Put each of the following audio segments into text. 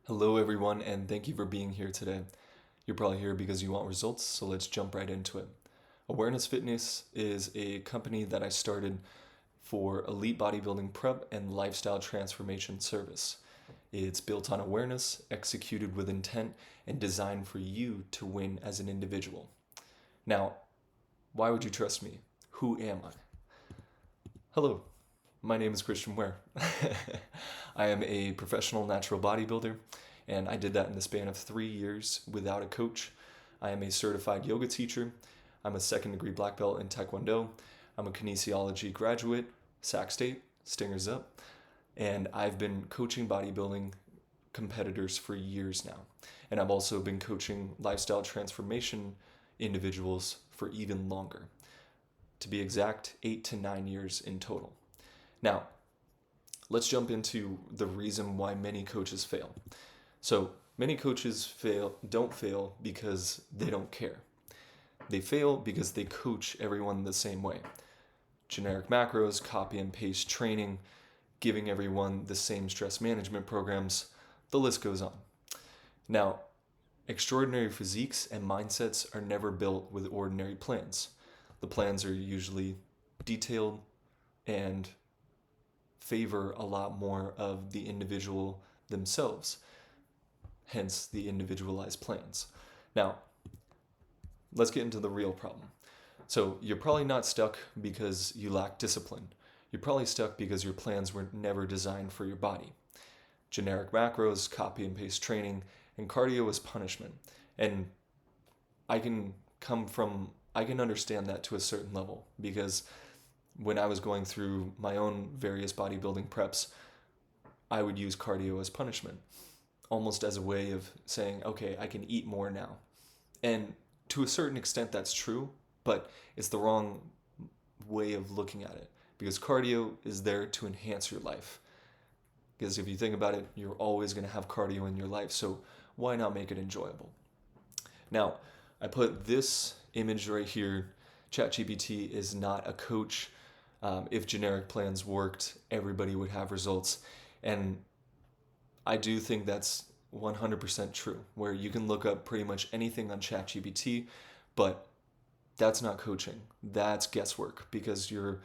Hello, everyone, and thank you for being here today. You're probably here because you want results, so let's jump right into it. Awareness Fitness is a company that I started for elite bodybuilding prep and lifestyle transformation service. It's built on awareness, executed with intent, and designed for you to win as an individual. Now, why would you trust me? Who am I? Hello, my name is Christian Wehr. I am a professional natural bodybuilder, and I did that in the span of 3 years without a coach. I am a certified yoga teacher. I'm a second degree black belt in Tae Kwon Do. I'm a kinesiology graduate, Sac State, Stingers up, and I've been coaching bodybuilding competitors for years now. And I've also been coaching lifestyle transformation individuals for even longer. To be exact, 8 to 9 years in total. Now, let's jump into the reason why many coaches fail. So, many coaches don't fail because they don't care. They fail because they coach everyone the same way. Generic macros, copy and paste training, giving everyone the same stress management programs, the list goes on. Now, extraordinary physiques and mindsets are never built with ordinary plans. The plans are usually detailed and favor a lot more of the individual themselves, hence the individualized plans. Now, let's get into the real problem. So, you're probably not stuck because you lack discipline. You're probably stuck because your plans were never designed for your body. Generic macros, copy and paste training, and cardio is punishment. And I can understand that to a certain level because when I was going through my own various bodybuilding preps, I would use cardio as punishment, almost as a way of saying, okay, I can eat more now. And to a certain extent, that's true, but it's the wrong way of looking at it because cardio is there to enhance your life. Because if you think about it, you're always going to have cardio in your life, so why not make it enjoyable? Now, I put this image right here. ChatGPT is not a coach. If generic plans worked, everybody would have results. And I do think that's 100% true, where you can look up pretty much anything on ChatGPT, but that's not coaching. That's guesswork because you're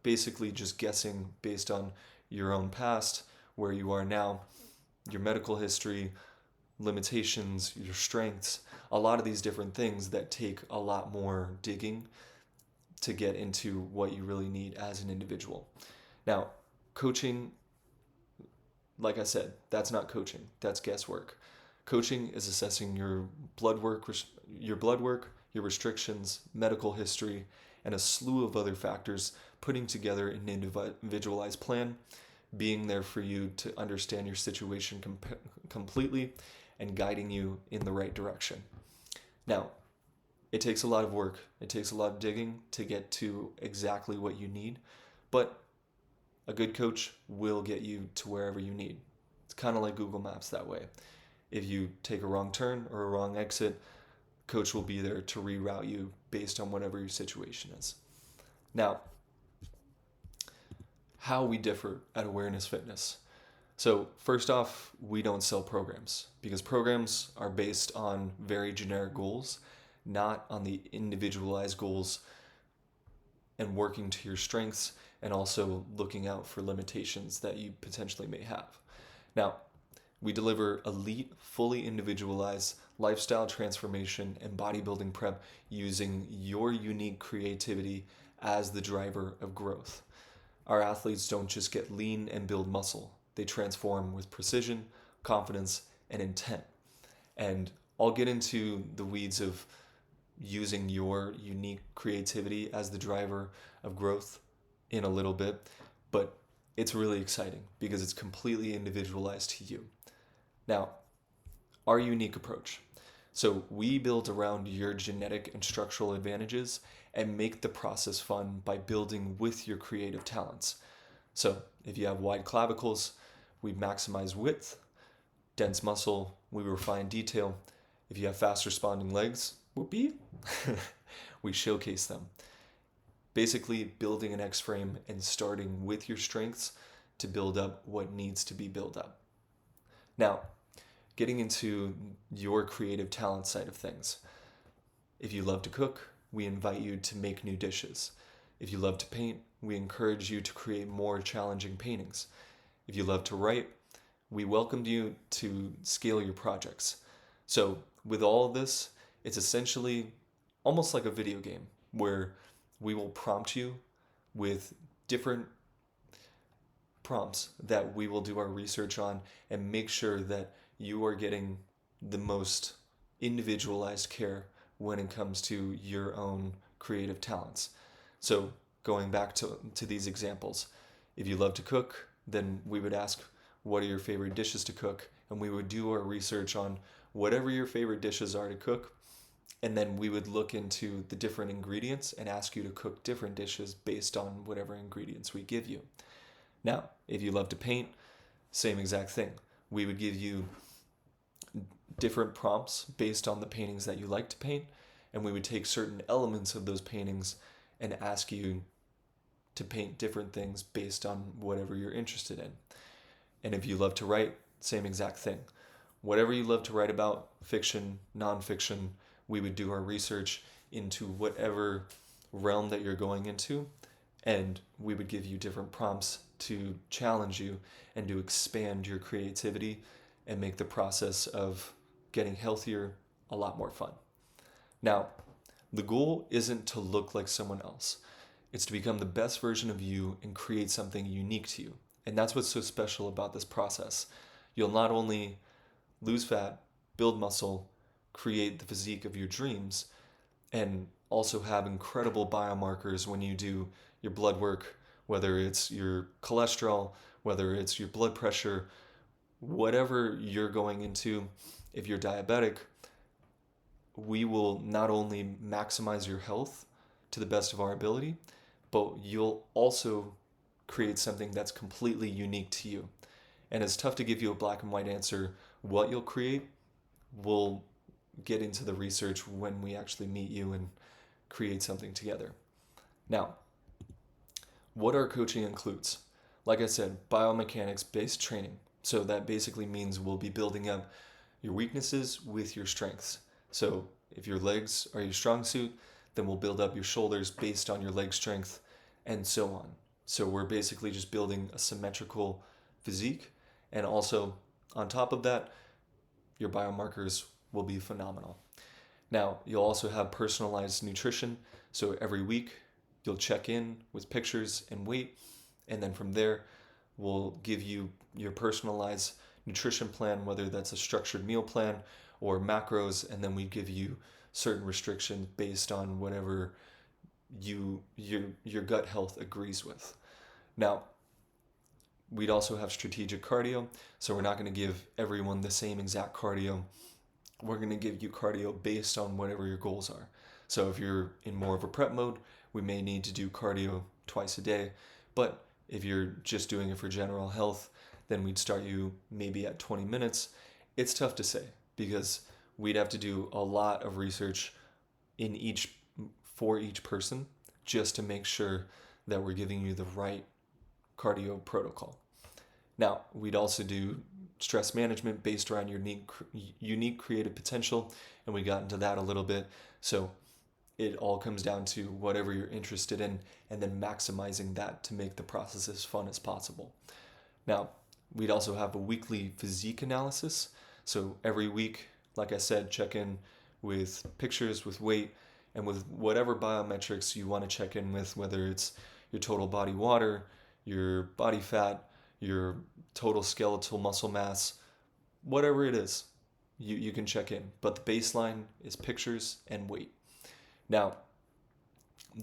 basically just guessing based on your own past, where you are now, your medical history, limitations, your strengths, a lot of these different things that take a lot more digging to get into what you really need as an individual. Now, coaching, like I said, that's not coaching. That's guesswork. Coaching is assessing your blood work, your restrictions, medical history, and a slew of other factors, putting together an individualized plan, being there for you to understand your situation completely, and guiding you in the right direction. Now, it takes a lot of work. It takes a lot of digging to get to exactly what you need, but a good coach will get you to wherever you need. It's kind of like Google Maps that way. If you take a wrong turn or a wrong exit, coach will be there to reroute you based on whatever your situation is. Now, how we differ at Awareness Fitness. So first off, we don't sell programs because programs are based on very generic goals, not on the individualized goals and working to your strengths and also looking out for limitations that you potentially may have. Now, we deliver elite, fully individualized lifestyle transformation and bodybuilding prep using your unique creativity as the driver of growth. Our athletes don't just get lean and build muscle. They transform with precision, confidence, and intent. And I'll get into the weeds of using your unique creativity as the driver of growth in a little bit, but it's really exciting because it's completely individualized to you. Now, our unique approach. So we build around your genetic and structural advantages and make the process fun by building with your creative talents. So if you have wide clavicles, we maximize width. Dense muscle, we refine detail. If you have fast responding legs, whoopee, we showcase them. Basically building an X-frame and starting with your strengths to build up what needs to be built up. Now, getting into your creative talent side of things. If you love to cook, we invite you to make new dishes. If you love to paint, we encourage you to create more challenging paintings. If you love to write, we welcome you to scale your projects. So with all of this, it's essentially almost like a video game where we will prompt you with different prompts that we will do our research on and make sure that you are getting the most individualized care when it comes to your own creative talents. So going back to these examples, if you love to cook, then we would ask, what are your favorite dishes to cook? And we would do our research on whatever your favorite dishes are to cook. And then we would look into the different ingredients and ask you to cook different dishes based on whatever ingredients we give you. Now, if you love to paint, same exact thing. We would give you different prompts based on the paintings that you like to paint, and we would take certain elements of those paintings and ask you to paint different things based on whatever you're interested in. And if you love to write, same exact thing. Whatever you love to write about, fiction, nonfiction, we would do our research into whatever realm that you're going into, and we would give you different prompts to challenge you and to expand your creativity and make the process of getting healthier a lot more fun. Now, the goal isn't to look like someone else. It's to become the best version of you and create something unique to you. And that's what's so special about this process. You'll not only lose fat, build muscle, create the physique of your dreams, and also have incredible biomarkers when you do your blood work, whether it's your cholesterol, whether it's your blood pressure, whatever you're going into. If you're diabetic, we will not only maximize your health to the best of our ability, but you'll also create something that's completely unique to you. And it's tough to give you a black and white answer what you'll create. We'll get into the research when we actually meet you and create something together. Now, what our coaching includes, like I said, biomechanics-based training. So that basically means we'll be building up your weaknesses with your strengths. So if your legs are your strong suit, then we'll build up your shoulders based on your leg strength, and so on. So we're basically just building a symmetrical physique, and also on top of that, your biomarkers will be phenomenal. Now, you'll also have personalized nutrition. So every week, you'll check in with pictures and weight, and then from there, we'll give you your personalized nutrition plan, whether that's a structured meal plan or macros, and then we give you certain restrictions based on whatever your gut health agrees with. Now, we'd also have strategic cardio, so we're not going to give everyone the same exact cardio. We're going to give you cardio based on whatever your goals are. So if you're in more of a prep mode, we may need to do cardio twice a day, but if you're just doing it for general health, then we'd start you maybe at 20 minutes. It's tough to say because we'd have to do a lot of research for each person just to make sure that we're giving you the right cardio protocol. Now, we'd also do stress management based around your unique creative potential, and we got into that a little bit. So it all comes down to whatever you're interested in and then maximizing that to make the process as fun as possible. Now, we'd also have a weekly physique analysis. So every week, like I said, check in with pictures, with weight, and with whatever biometrics you want to check in with, whether it's your total body water, your body fat, your total skeletal muscle mass, whatever it is, you can check in. But the baseline is pictures and weight. Now,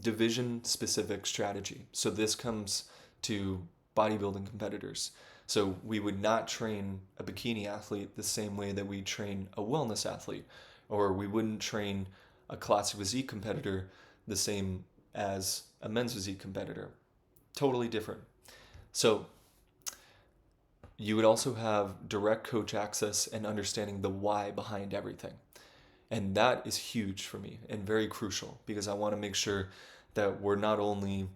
division-specific strategy. So this comes to bodybuilding competitors. So we would not train a bikini athlete the same way that we train a wellness athlete, or we wouldn't train a classic physique competitor the same as a men's physique competitor. Totally different. So you would also have direct coach access and understanding the why behind everything. And that is huge for me and very crucial because I want to make sure that we're not only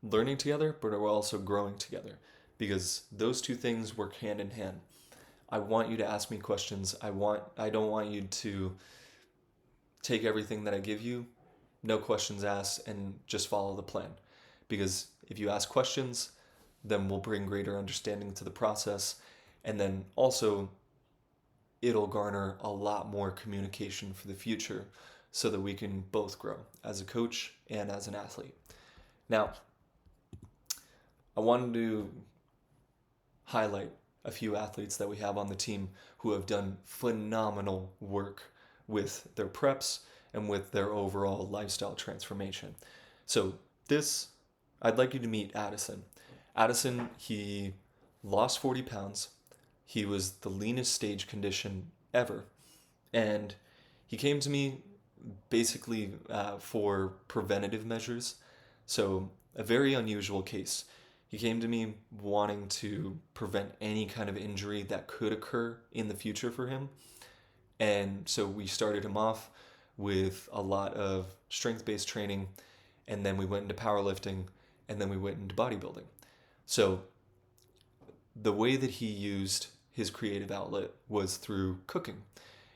learning together, but we're also growing together because those two things work hand in hand. I want you to ask me questions. I don't want you to take everything that I give you, no questions asked, and just follow the plan. Because if you ask questions, then we'll bring greater understanding to the process. And then also, it'll garner a lot more communication for the future so that we can both grow as a coach and as an athlete. Now, I wanted to highlight a few athletes that we have on the team who have done phenomenal work with their preps and with their overall lifestyle transformation. So I'd like you to meet Addison. Addison, he lost 40 pounds. He was the leanest stage condition ever. And he came to me basically for preventative measures. So a very unusual case. He came to me wanting to prevent any kind of injury that could occur in the future for him. And so we started him off with a lot of strength-based training, and then we went into powerlifting, and then we went into bodybuilding. So the way that he used his creative outlet was through cooking,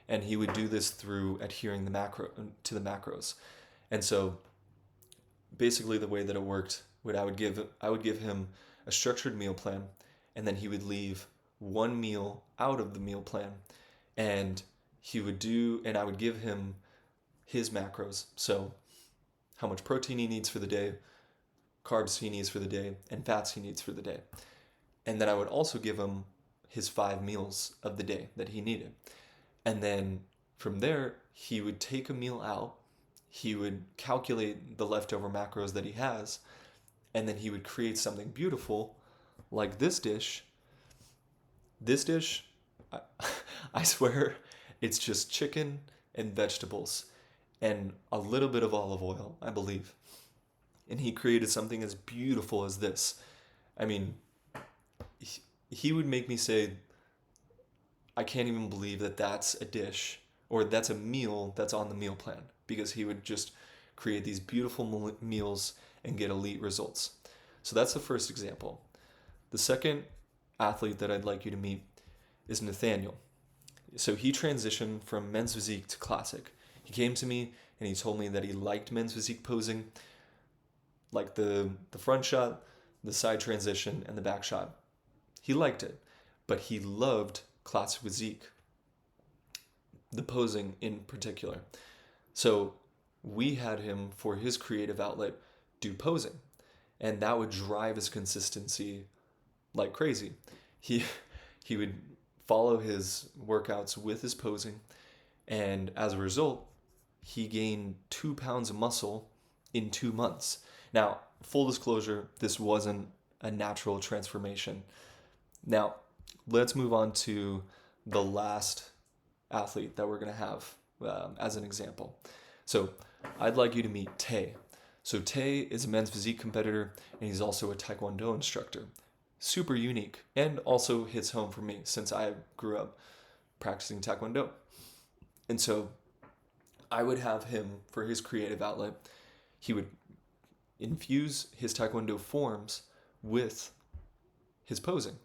and he would do this through adhering to the macros. And so basically the way that it worked, I would give him a structured meal plan, and then he would leave one meal out of the meal plan, and I would give him his macros. So how much protein he needs for the day, carbs he needs for the day, and fats he needs for the day. And then I would also give him his 5 meals of the day that he needed. And then from there, he would take a meal out, he would calculate the leftover macros that he has, and then he would create something beautiful like this dish. This dish, I swear, it's just chicken and vegetables and a little bit of olive oil, I believe. And he created something as beautiful as this. I mean, he would make me say, I can't even believe that that's a dish or that's a meal that's on the meal plan, because he would just create these beautiful meals and get elite results. So that's the first example. The second athlete that I'd like you to meet is Nathaniel. So he transitioned from men's physique to classic. He came to me and he told me that he liked men's physique posing, like the front shot, the side transition, and the back shot. He liked it, but he loved classic physique, the posing in particular. So we had him, for his creative outlet, do posing, and that would drive his consistency like crazy. He would follow his workouts with his posing, and as a result, he gained 2 pounds of muscle in 2 months. Now, full disclosure, this wasn't a natural transformation. Now, let's move on to the last athlete that we're going to have as an example. So I'd like you to meet Tae. So Tae is a men's physique competitor, and he's also a Tae Kwon Do instructor. Super unique, and also hits home for me since I grew up practicing Tae Kwon Do. And so I would have him, for his creative outlet, he would infuse his Tae Kwon Do forms with his posing.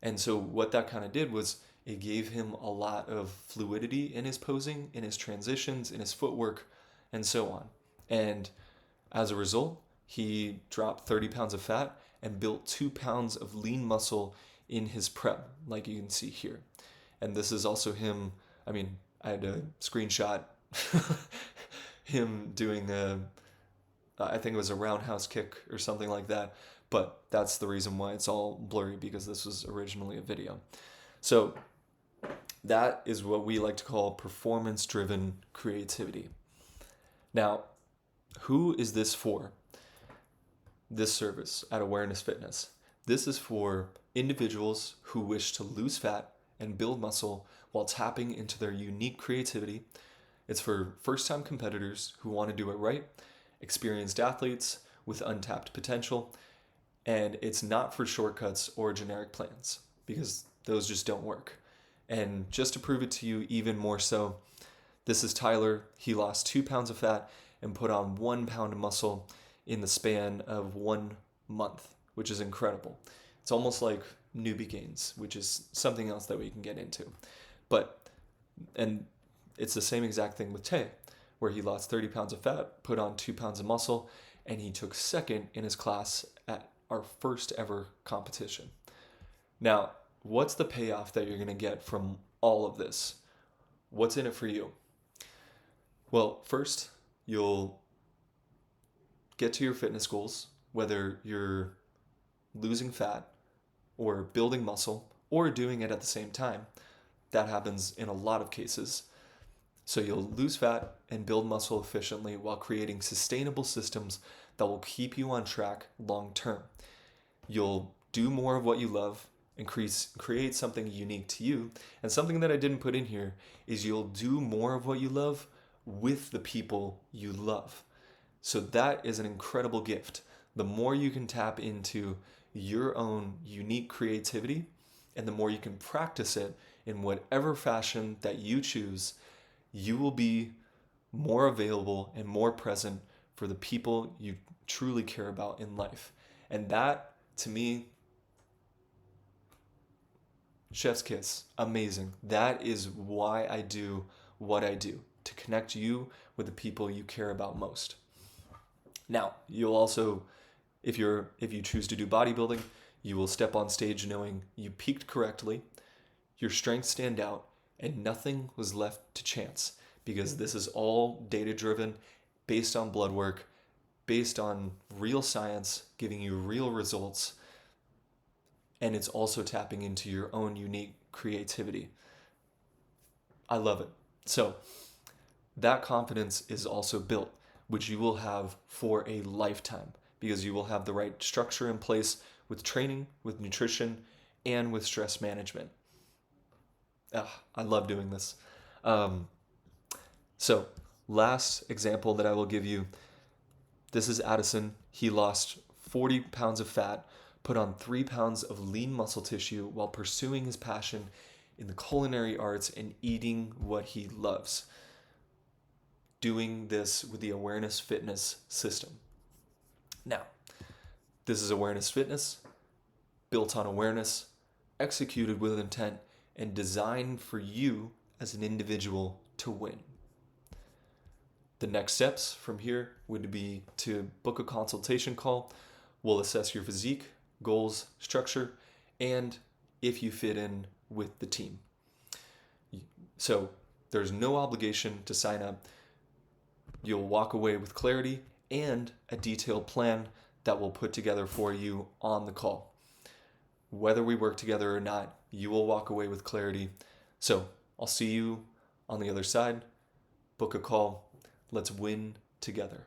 And so what that kind of did was it gave him a lot of fluidity in his posing, in his transitions, in his footwork, and so on. And as a result, he dropped 30 pounds of fat and built 2 pounds of lean muscle in his prep, like you can see here. And this is also him, I had a screenshot him doing I think it was a roundhouse kick or something like that, but that's the reason why it's all blurry, because this was originally a video. So that is what we like to call performance-driven creativity. Now, who is this for? This service at AWEHRNESS Fitness. This is for individuals who wish to lose fat and build muscle while tapping into their unique creativity. It's for first-time competitors who want to do it right, experienced athletes with untapped potential, and it's not for shortcuts or generic plans, because those just don't work. And just to prove it to you even more so, this is Tyler. He lost 2 pounds of fat and put on 1 pound of muscle in the span of 1 month, which is incredible. It's almost like newbie gains, which is something else that we can get into. And it's the same exact thing with Tae, where he lost 30 pounds of fat, put on 2 pounds of muscle, and he took second in his class at our first ever competition. Now, what's the payoff that you're going to get from all of this? What's in it for you? Well, first, you'll get to your fitness goals, whether you're losing fat or building muscle or doing it at the same time. That happens in a lot of cases. So you'll lose fat and build muscle efficiently while creating sustainable systems that will keep you on track long term. You'll do more of what you love and create something unique to you. And something that I didn't put in here is you'll do more of what you love with the people you love. So that is an incredible gift. The more you can tap into your own unique creativity and the more you can practice it in whatever fashion that you choose, you will be more available and more present for the people you truly care about in life. And that, to me, chef's kiss, amazing. That is why I do what I do, to connect you with the people you care about most. Now, you'll also, if you choose to do bodybuilding, you will step on stage knowing you peaked correctly, your strengths stand out, and nothing was left to chance, because this is all data-driven, based on blood work, based on real science, giving you real results, and it's also tapping into your own unique creativity. I love it. So that confidence is also built, which you will have for a lifetime, because you will have the right structure in place with training, with nutrition, and with stress management. I love doing this. So last example that I will give you, this is Addison. He lost 40 pounds of fat, put on 3 pounds of lean muscle tissue while pursuing his passion in the culinary arts and eating what he loves. Doing this with the AWEHRNESS Fitness system. Now, this is AWEHRNESS Fitness, built on awareness, executed with intent, and designed for you as an individual to win. The next steps from here would be to book a consultation call. We'll assess your physique, goals, structure, and if you fit in with the team. So there's no obligation to sign up. You'll walk away with clarity and a detailed plan that we'll put together for you on the call. Whether we work together or not, you will walk away with clarity. So I'll see you on the other side. Book a call. Let's win together.